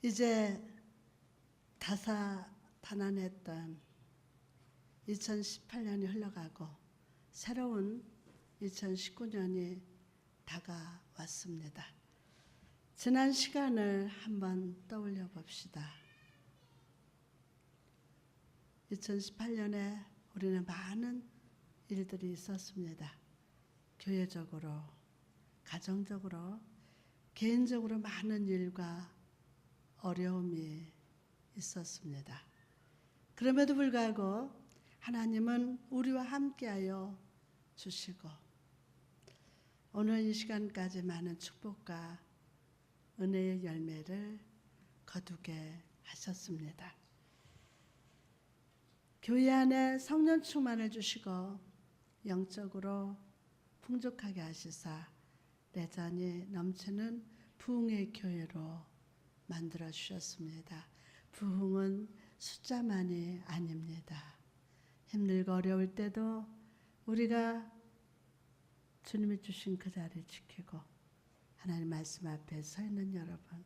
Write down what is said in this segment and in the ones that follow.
이제 다사다난했던 2018년이 흘러가고 새로운 2019년이 다가왔습니다. 지난 시간을 한번 떠올려 봅시다. 2018년에 우리는 많은 일들이 있었습니다. 교회적으로, 가정적으로, 개인적으로 많은 일과 어려움이 있었습니다. 그럼에도 불구하고 하나님은 우리와 함께하여 주시고 오늘 이 시간까지 많은 축복과 은혜의 열매를 거두게 하셨습니다. 교회 안에 성령 충만을 주시고 영적으로 풍족하게 하시사 내전이 넘치는 부흥의 교회로 만들어 주셨습니다. 부흥은 숫자만이 아닙니다. 힘들고 어려울 때도 우리가 주님이 주신 그 자리를 지키고 하나님 말씀 앞에 서 있는 여러분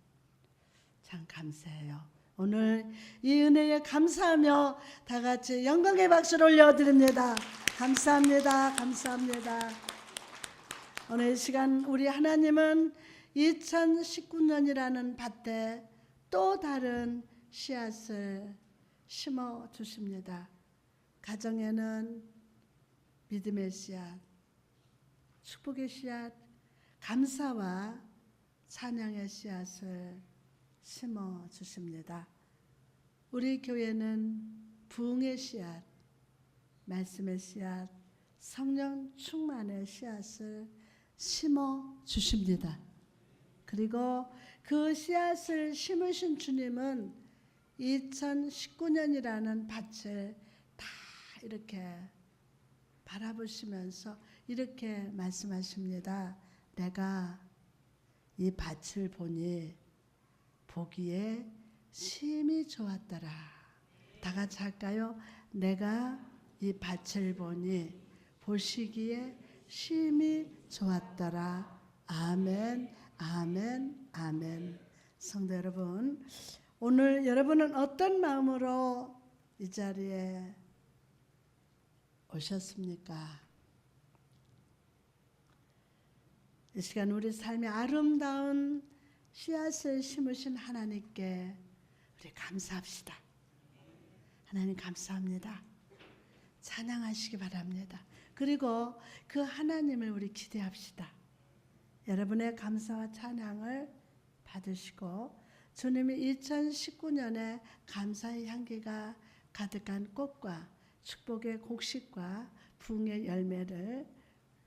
참 감사해요. 오늘 이 은혜에 감사하며 다 같이 영광의 박수를 올려드립니다. 감사합니다. 감사합니다. 오늘 이 시간 우리 하나님은 2019년이라는 밭에 또 다른 씨앗을 심어 주십니다. 가정에는 믿음의 씨앗, 축복의 씨앗, 감사와 찬양의 씨앗을 심어 주십니다. 우리 교회는 부흥의 씨앗, 말씀의 씨앗, 성령 충만의 씨앗을 심어 주십니다. 그리고 그 씨앗을 심으신 주님은 2019년이라는 밭을 다 이렇게 바라보시면서 이렇게 말씀하십니다. 내가 이 밭을 보니 보기에 심히 좋았더라. 다 같이 할까요? 내가 이 밭을 보니 보시기에 심히 좋았더라. 아멘, 아멘, 아멘. 성도 여러분, 오늘 여러분은 어떤 마음으로 이 자리에 오셨습니까? 이 시간 우리 삶의 아름다운 씨앗을 심으신 하나님께 우리 감사합시다. 하나님 감사합니다. 찬양하시기 바랍니다. 그리고 그 하나님을 우리 기대합시다. 여러분의 감사와 찬양을 받으시고 주님이 2019년에 감사의 향기가 가득한 꽃과 축복의 곡식과 부흥의 열매를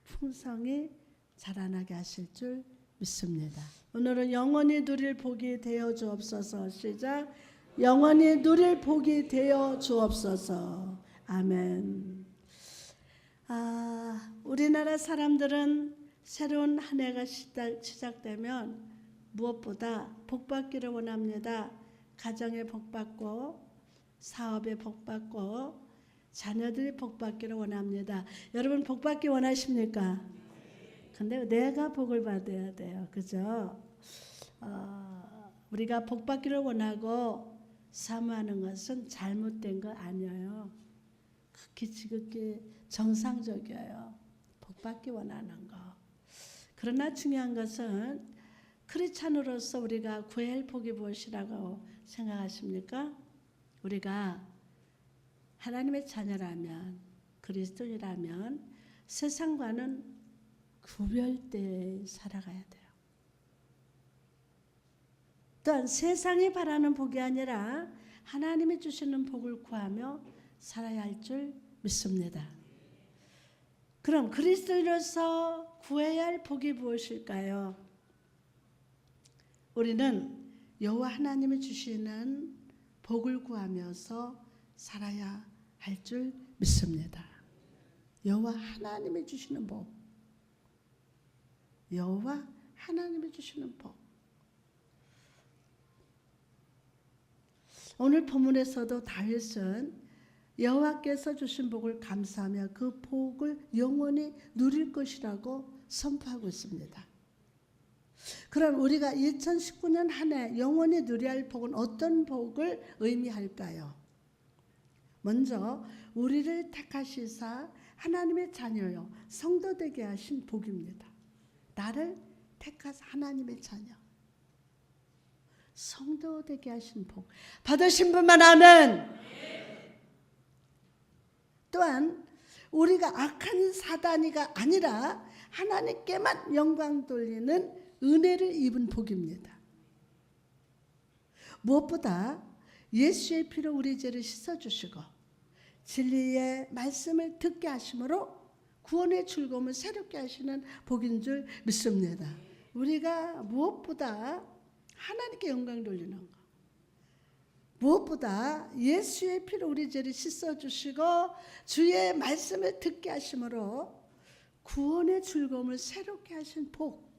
풍성히 자라나게 하실 줄 믿습니다. 오늘은 영원히 누릴 복이 되어 주옵소서. 시작. 영원히 누릴 복이 되어 주옵소서. 아멘. 우리나라 사람들은 새로운 한 해가 시작되면 무엇보다 복받기를 원합니다. 가정에 복받고 사업에 복받고 자녀들이 복받기를 원합니다. 여러분 복받기 원하십니까? 근데 내가 복을 받아야 돼요. 그죠? 우리가 복받기를 원하고 사모하는 것은 잘못된 거 아니에요. 극히 지극히 정상적이에요. 복받기 원하는 거. 그러나 중요한 것은 크리스찬으로서 우리가 구해야 할 복이 무엇이라고 생각하십니까? 우리가 하나님의 자녀라면 그리스도인이라면 세상과는 구별되어 살아가야 돼요. 또한 세상이 바라는 복이 아니라 하나님이 주시는 복을 구하며 살아야 할 줄 믿습니다. 그럼 그리스도인으로서 구해야 할 복이 무엇일까요? 우리는 여호와 하나님이 주시는 복을 구하면서 살아야 할 줄 믿습니다. 여호와 하나님이 주시는 복, 여호와 하나님이 주시는 복. 오늘 본문에서도 다윗은 여호와께서 주신 복을 감사하며 그 복을 영원히 누릴 것이라고 선포하고 있습니다. 그럼 우리가 2019년 한 해 영원히 누려야 할 복은 어떤 복을 의미할까요? 먼저 우리를 택하시사 하나님의 자녀요 성도 되게 하신 복입니다. 나를 택하사 하나님의 자녀 성도 되게 하신 복 받으신 분만 아멘. 또한 우리가 악한 사단이가 아니라 하나님께만 영광 돌리는 은혜를 입은 복입니다. 무엇보다 예수의 피로 우리 죄를 씻어주시고 진리의 말씀을 듣게 하심으로 구원의 즐거움을 새롭게 하시는 복인 줄 믿습니다. 우리가 무엇보다 하나님께 영광 돌리는 것, 무엇보다 예수의 피로 우리 죄를 씻어주시고 주의 말씀을 듣게 하심으로 구원의 즐거움을 새롭게 하신 복,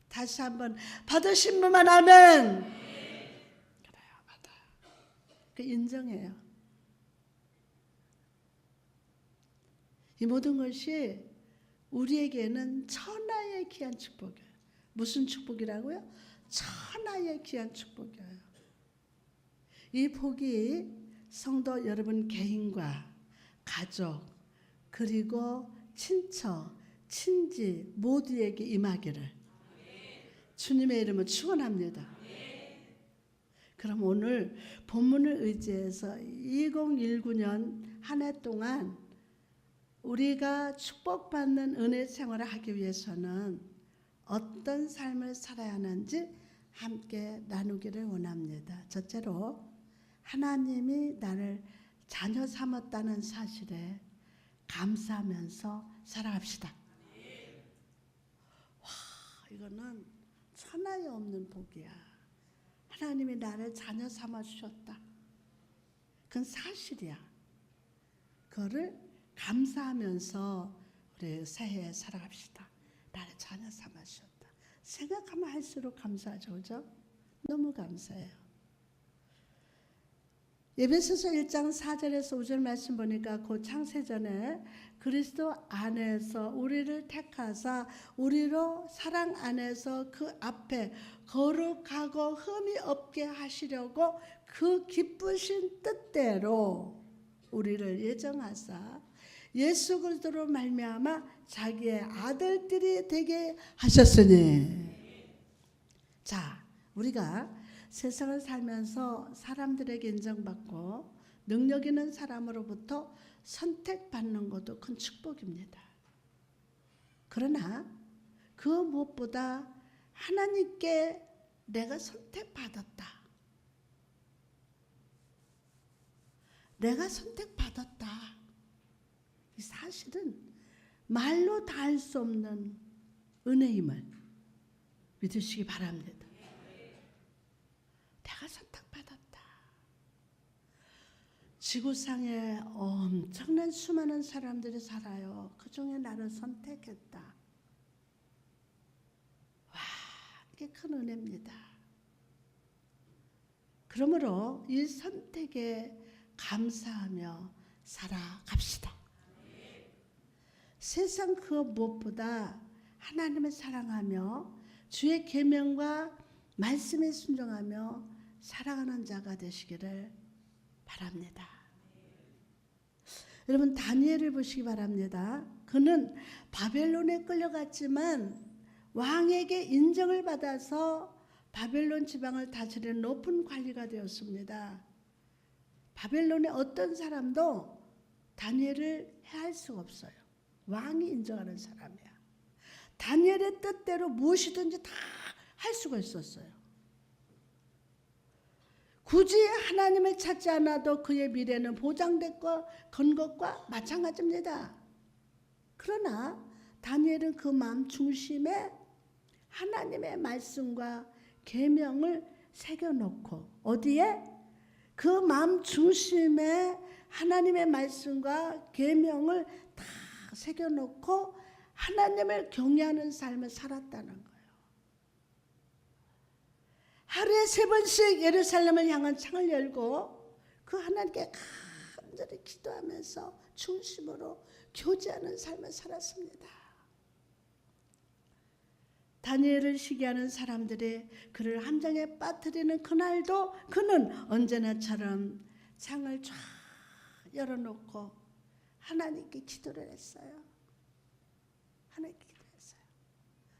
다시 한번 받으신 분만 아멘. 그래요, 받아요. 그 인정해요. 이 모든 것이 우리에게는 천하의 귀한 축복이에요. 무슨 축복이라고요? 천하의 귀한 축복이에요. 이 복이 성도 여러분 개인과 가족 그리고 친척, 친지 모두에게 임하기를 주님의 이름으로 축원합니다. 그럼 오늘 본문을 의지해서 2019년 한 해 동안 우리가 축복받는 은혜 생활을 하기 위해서는 어떤 삶을 살아야 하는지 함께 나누기를 원합니다. 첫째로 하나님이 나를 자녀 삼았다는 사실에 감사하면서 살아갑시다. 와, 이거는 천하에 없는 복이야. 하나님이 나를 자녀 삼아 주셨다. 그건 사실이야. 그거를 감사하면서 우리 새해에 살아갑시다. 나를 자녀 삼아 주셨다. 생각하면 할수록 감사하죠. 그죠? 너무 감사해요. 에베소서 1장 4절에서 5절 말씀 보니까 그 창세전에 그리스도 안에서 우리를 택하사 우리로 사랑 안에서 그 앞에 거룩하고 흠이 없게 하시려고 그 기쁘신 뜻대로 우리를 예정하사 예수 그리스도로 말미암아 자기의 아들들이 되게 하셨으니. 자, 우리가 세상을 살면서 사람들에게 인정받고 능력 있는 사람으로부터 선택받는 것도 큰 축복입니다. 그러나 그 무엇보다 하나님께 내가 선택받았다. 내가 선택받았다. 이 사실은 말로 다 할 수 없는 은혜임을 믿으시기 바랍니다. 내가 선택받았다. 지구상에 엄청난 수많은 사람들이 살아요. 그 중에 나를 선택했다. 와, 이게 큰 은혜입니다. 그러므로 이 선택에 감사하며 살아갑시다. 세상 그 무엇보다 하나님을 사랑하며 주의 계명과 말씀에 순종하며 살아가는 자가 되시기를 바랍니다. 여러분 다니엘을 보시기 바랍니다. 그는 바벨론에 끌려갔지만 왕에게 인정을 받아서 바벨론 지방을 다스리는 높은 관리가 되었습니다. 바벨론의 어떤 사람도 다니엘을 해할 수가 없어요. 왕이 인정하는 사람이야. 다니엘의 뜻대로 무엇이든지 다 할 수가 있었어요. 굳이 하나님을 찾지 않아도 그의 미래는 보장됐고 건 것과 마찬가지입니다. 그러나 다니엘은 그 마음 중심에 하나님의 말씀과 계명을 새겨놓고 어디에? 그 마음 중심에 하나님의 말씀과 계명을 다 새겨놓고 하나님을 경외하는 삶을 살았다는 거예요. 하루에 3번씩 예루살렘을 향한 창을 열고 그 하나님께 간절히 기도하면서 중심으로 교제하는 삶을 살았습니다. 다니엘을 시기하는 사람들이 그를 함정에 빠뜨리는 그날도 그는 언제나처럼 창을 쫙 열어놓고 하나님께 기도를 했어요. 하나님께 기도했어요.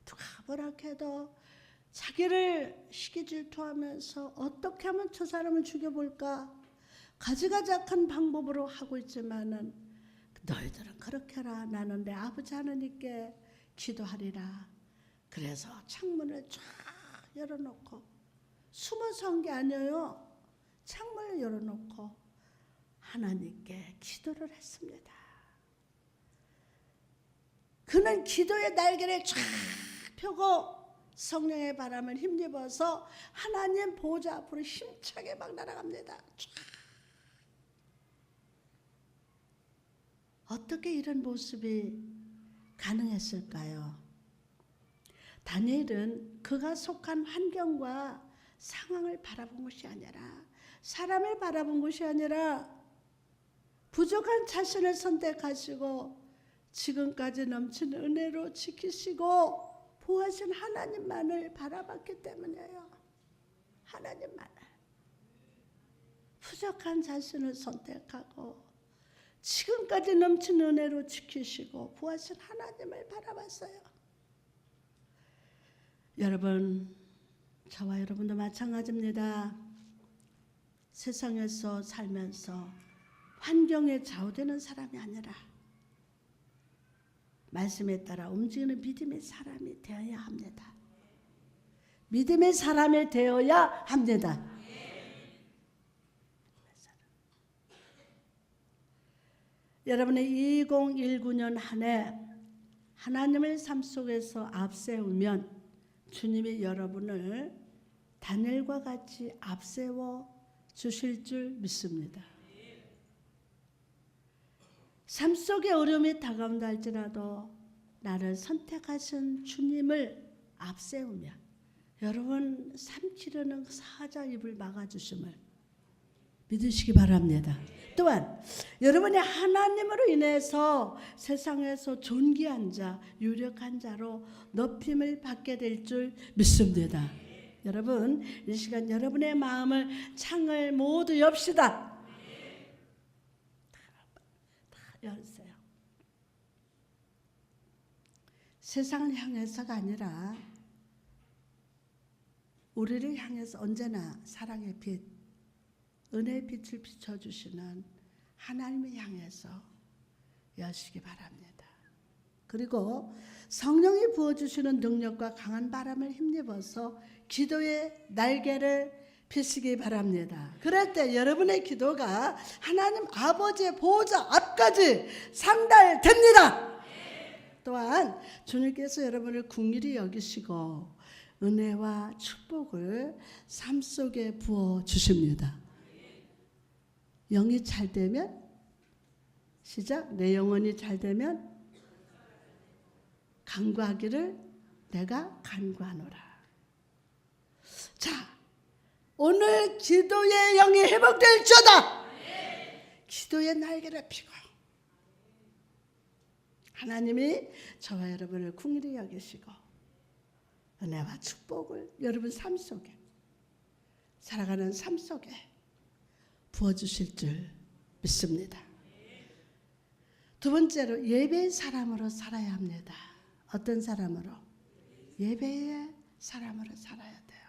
누가 뭐라 해도 자기를 시기 질투하면서 어떻게 하면 저 사람을 죽여볼까 가지가지한 방법으로 하고 있지만은 너희들은 그렇게 해라. 나는 내 아버지 하나님께 기도하리라. 그래서 창문을 쫙 열어놓고 숨어서 한 게 아니에요. 창문을 열어놓고 하나님께 기도를 했습니다. 그는 기도의 날개를 쫙 펴고 성령의 바람을 힘입어서 하나님 보좌 앞으로 힘차게 막 날아갑니다. 쫙. 어떻게 이런 모습이 가능했을까요? 다니엘은 그가 속한 환경과 상황을 바라본 것이 아니라 사람을 바라본 것이 아니라 부족한 자신을 선택하시고 지금까지 넘치는 은혜로 지키시고 보호하신 하나님만을 바라봤기 때문이에요. 하나님만을. 부족한 자신을 선택하고 지금까지 넘치는 은혜로 지키시고 보호하신 하나님을 바라봤어요. 여러분, 저와 여러분도 마찬가지입니다. 세상에서 살면서 환경에 좌우되는 사람이 아니라 말씀에 따라 움직이는 믿음의 사람이 되어야 합니다. 믿음의 사람이 되어야 합니다. 여러분의 2019년 한 해 하나님을 삶 속에서 앞세우면 주님이 여러분을 다니엘과 같이 앞세워 주실 줄 믿습니다. 삶 속에 어려움이 다가온다 할지라도 나를 선택하신 주님을 앞세우면 여러분 삼키려는 사자 입을 막아주심을 믿으시기 바랍니다. 또한 여러분이 하나님으로 인해서 세상에서 존귀한 자, 유력한 자로 높임을 받게 될 줄 믿습니다. 여러분, 이 시간 여러분의 마음을 창을 모두 엽시다. 다 열으세요. 세상을 향해서가 아니라 우리를 향해서 언제나 사랑의 빛, 은혜의 빛을 비춰주시는 하나님을 향해서 여시기 바랍니다. 그리고 성령이 부어주시는 능력과 강한 바람을 힘입어서 기도의 날개를 펴시기 바랍니다. 그럴 때 여러분의 기도가 하나님 아버지의 보호자 앞까지 상달됩니다. 또한 주님께서 여러분을 긍휼히 여기시고 은혜와 축복을 삶 속에 부어주십니다. 영이 잘 되면 시작. 내 영혼이 잘 되면 간구하기를 내가 간구하노라. 자, 오늘 기도의 영이 회복될지어다. 기도의 날개를 펴고 하나님이 저와 여러분을 긍휼히 여기시고 은혜와 축복을 여러분 삶 속에 살아가는 삶 속에 부어주실 줄 믿습니다. 두 번째로 예배의 사람으로 살아야 합니다. 어떤 사람으로? 예배의 사람으로 살아야 돼요.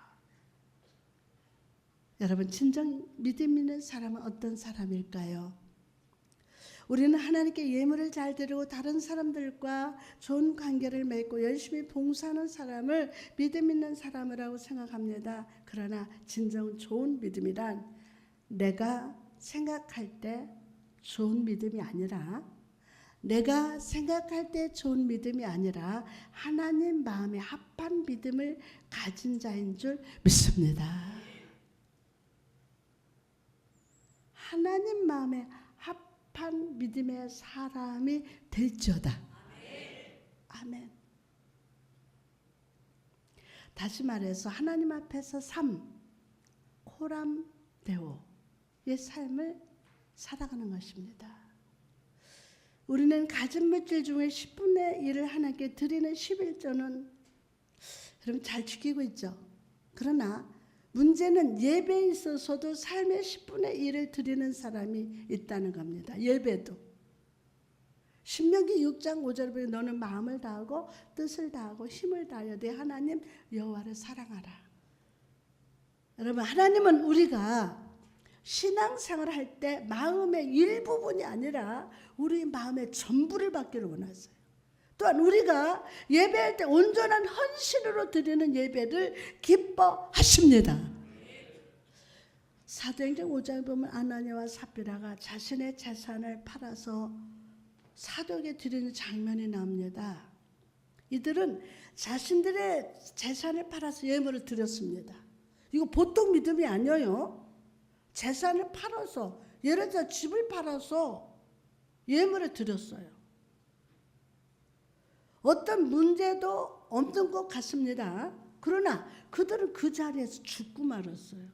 여러분, 진정 믿음 있는 사람은 어떤 사람일까요? 우리는 하나님께 예물을 잘 드리고 다른 사람들과 좋은 관계를 맺고 열심히 봉사하는 사람을 믿음 있는 사람이라고 생각합니다. 그러나 진정 좋은 믿음이란 내가 생각할 때 좋은 믿음이 아니라 내가 생각할 때 좋은 믿음이 아니라 하나님 마음에 합한 믿음을 가진 자인 줄 믿습니다. 하나님 마음에 합한 믿음의 사람이 될지어다. 아멘. 다시 말해서 하나님 앞에서 삶, 코람데오의 삶을 살아가는 것입니다. 우리는 가진 물질 중에 10분의 1을 하나님께 드리는 11조는 여러분 잘 지키고 있죠. 그러나 문제는 예배에 있어서도 삶의 10분의 1을 드리는 사람이 있다는 겁니다. 예배도. 신명기 6장 5절에 보면 너는 마음을 다하고 뜻을 다하고 힘을 다하여 내 하나님 여호와를 사랑하라. 여러분 하나님은 우리가 신앙생활을 할 때 마음의 일부분이 아니라 우리 마음의 전부를 받기를 원하세요. 또한 우리가 예배할 때 온전한 헌신으로 드리는 예배를 기뻐하십니다. 사도행전 5장에 보면 아나니아와 삽비라가 자신의 재산을 팔아서 사도에게 드리는 장면이 나옵니다. 이들은 자신들의 재산을 팔아서 예물을 드렸습니다. 이거 보통 믿음이 아니에요. 재산을 팔아서, 예를 들어 집을 팔아서 예물을 드렸어요. 어떤 문제도 없는 것 같습니다. 그러나 그들은 그 자리에서 죽고 말았어요.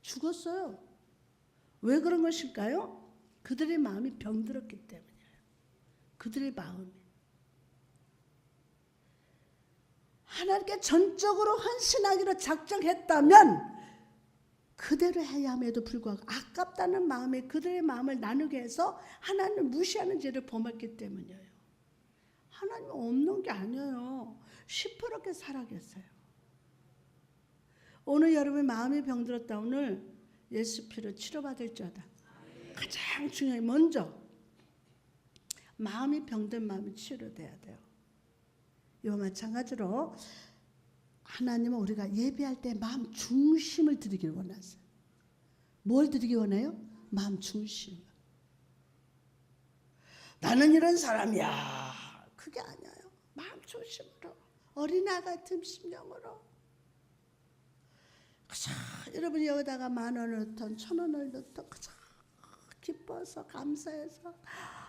죽었어요. 왜 그런 것일까요? 그들의 마음이 병들었기 때문이에요. 그들의 마음이. 하나님께 전적으로 헌신하기로 작정했다면 그대로 해야 함에도 불구하고 아깝다는 마음에 그들의 마음을 나누게 해서 하나님을 무시하는 죄를 범했기 때문이에요. 하나님 없는 게 아니에요. 시퍼렇게 살아계세요. 오늘 여러분 마음이 병들었다. 오늘 예수 피로 치료받을 자다. 가장 중요해. 먼저 마음이 병든 마음이 치료돼야 돼요. 이와 마찬가지로 하나님은 우리가 예배할 때 마음 중심을 드리기를 원하세요. 뭘 드리기 원해요? 마음 중심. 나는 이런 사람이야. 그게 아니에요. 마음 중심으로. 어린아 같은 심령으로. 여러분 여기다가 10,000원을 넣든 1,000원을 넣든 기뻐서 감사해서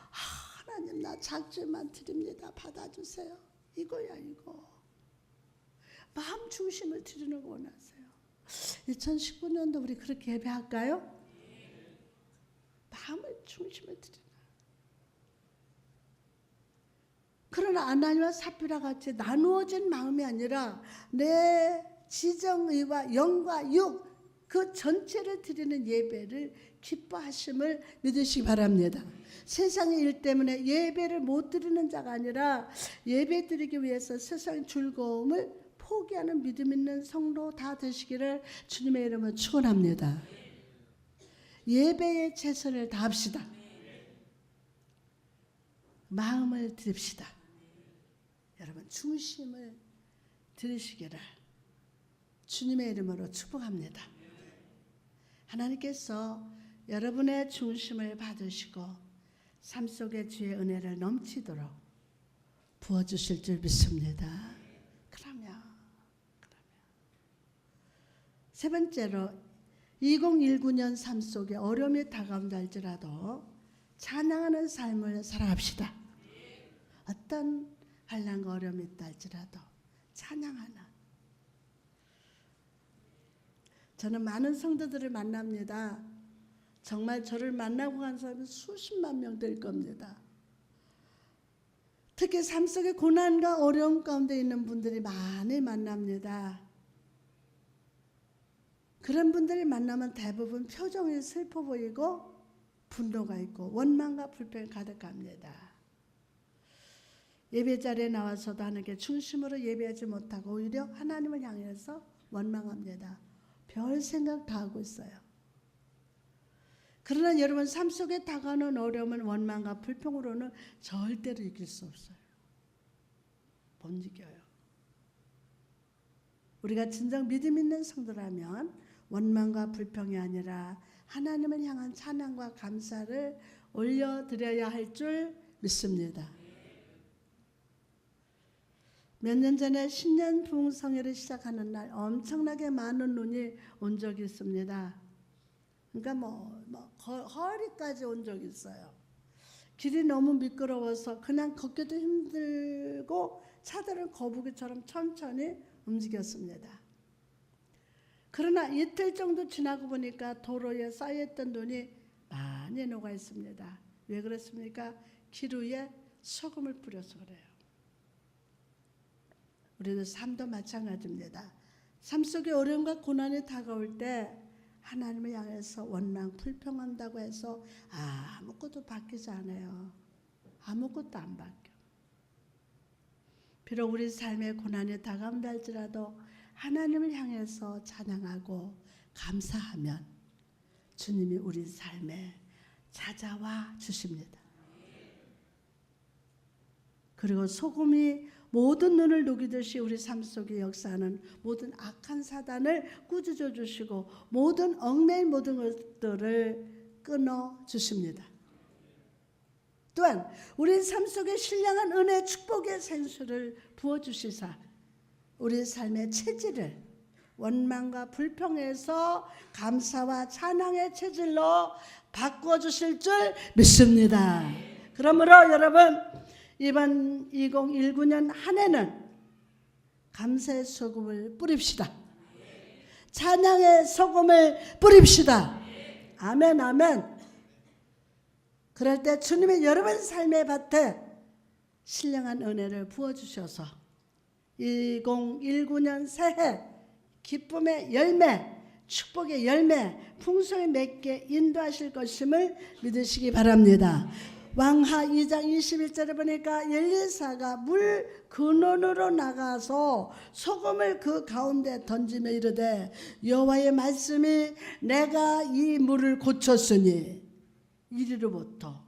하나님 나 작지만 드립니다. 받아주세요. 이거야 이거. 마음 중심을 드리는 거 원하세요. 2019년도 우리 그렇게 예배할까요? 마음을 중심을 드리는. 그러나 아나니아와 삽비라 같이 나누어진 마음이 아니라 내 지정의와 영과 육 그 전체를 드리는 예배를 기뻐하심을 믿으시기 바랍니다. 세상의 일 때문에 예배를 못 드리는 자가 아니라 예배 드리기 위해서 세상의 즐거움을 포기하는 믿음 있는 성도 다 되시기를 주님의 이름으로 축원합니다. 예배에 최선을 다합시다. 마음을 드립시다. 여러분 중심을 들으시기를 주님의 이름으로 축복합니다. 하나님께서 여러분의 중심을 받으시고 삶 속에 주의 은혜를 넘치도록 부어주실 줄 믿습니다. 그러면 세 번째로 2019년 삶 속에 어려움이 다가온다 할지라도 찬양하는 삶을 살아갑시다. 어떤 환난과 어려움이 있다 할지라도 찬양하는. 저는 많은 성도들을 만납니다. 정말 저를 만나고 간 사람은 수십만 명 될 겁니다. 특히 삶 속에 고난과 어려움 가운데 있는 분들이 많이 만납니다. 그런 분들을 만나면 대부분 표정이 슬퍼 보이고 분노가 있고 원망과 불평이 가득합니다. 예배 자리에 나와서도 하나님께 중심으로 예배하지 못하고 오히려 하나님을 향해서 원망합니다. 별 생각 다 하고 있어요. 그러나 여러분 삶 속에 다가오는 어려움은 원망과 불평으로는 절대로 이길 수 없어요. 못 이겨요. 우리가 진정 믿음 있는 성도라면 원망과 불평이 아니라 하나님을 향한 찬양과 감사를 올려드려야 할 줄 믿습니다. 몇 년 전에 신년 부흥성회를 시작하는 날 엄청나게 많은 눈이 온 적이 있습니다. 그러니까 허리까지 온 적이 있어요. 길이 너무 미끄러워서 그냥 걷기도 힘들고 차들은 거북이처럼 천천히 움직였습니다. 그러나 이틀 정도 지나고 보니까 도로에 쌓여있던 눈이 많이 녹아 있습니다. 왜 그렇습니까? 길 위에 소금을 뿌려서 그래요. 우리들 삶도 마찬가지입니다. 삶 속에 어려움과 고난이 다가올 때 하나님을 향해서 원망, 불평한다고 해서 아무것도 바뀌지 않아요. 아무것도 안 바뀌어. 비록 우리 삶에 고난이 다가온다 할지라도 하나님을 향해서 찬양하고 감사하면 주님이 우리 삶에 찾아와 주십니다. 그리고 소금이 모든 눈을 녹이듯이 우리 삶 속에 역사하는 모든 악한 사단을 꾸짖어 주시고 모든 얽매인 모든 것들을 끊어 주십니다. 또한 우리 삶 속에 신령한 은혜 축복의 생수를 부어주시사 우리 삶의 체질을 원망과 불평에서 감사와 찬양의 체질로 바꿔주실 줄 믿습니다. 그러므로 여러분 이번 2019년 한 해는 감사의 소금을 뿌립시다. 찬양의 소금을 뿌립시다. 아멘 아멘. 그럴 때 주님의 여러분 삶의 밭에 신령한 은혜를 부어주셔서 2019년 새해 기쁨의 열매, 축복의 열매, 풍성히 맺게 인도하실 것임을 믿으시기 바랍니다. 왕하 2장 21절에 보니까 엘리사가 물 근원으로 나가서 소금을 그 가운데 던지며 이르되 여호와의 말씀이 내가 이 물을 고쳤으니 이리로부터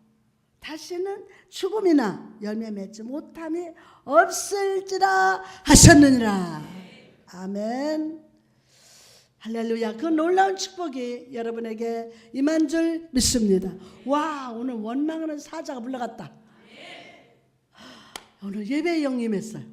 다시는 죽음이나 열매 맺지 못함이 없을지라 하셨느니라. 아멘. 할렐루야. 그 놀라운 축복이 여러분에게 임한 줄 믿습니다. 와, 오늘 원망하는 사자가 물러갔다. 오늘 예배에 영림했어요.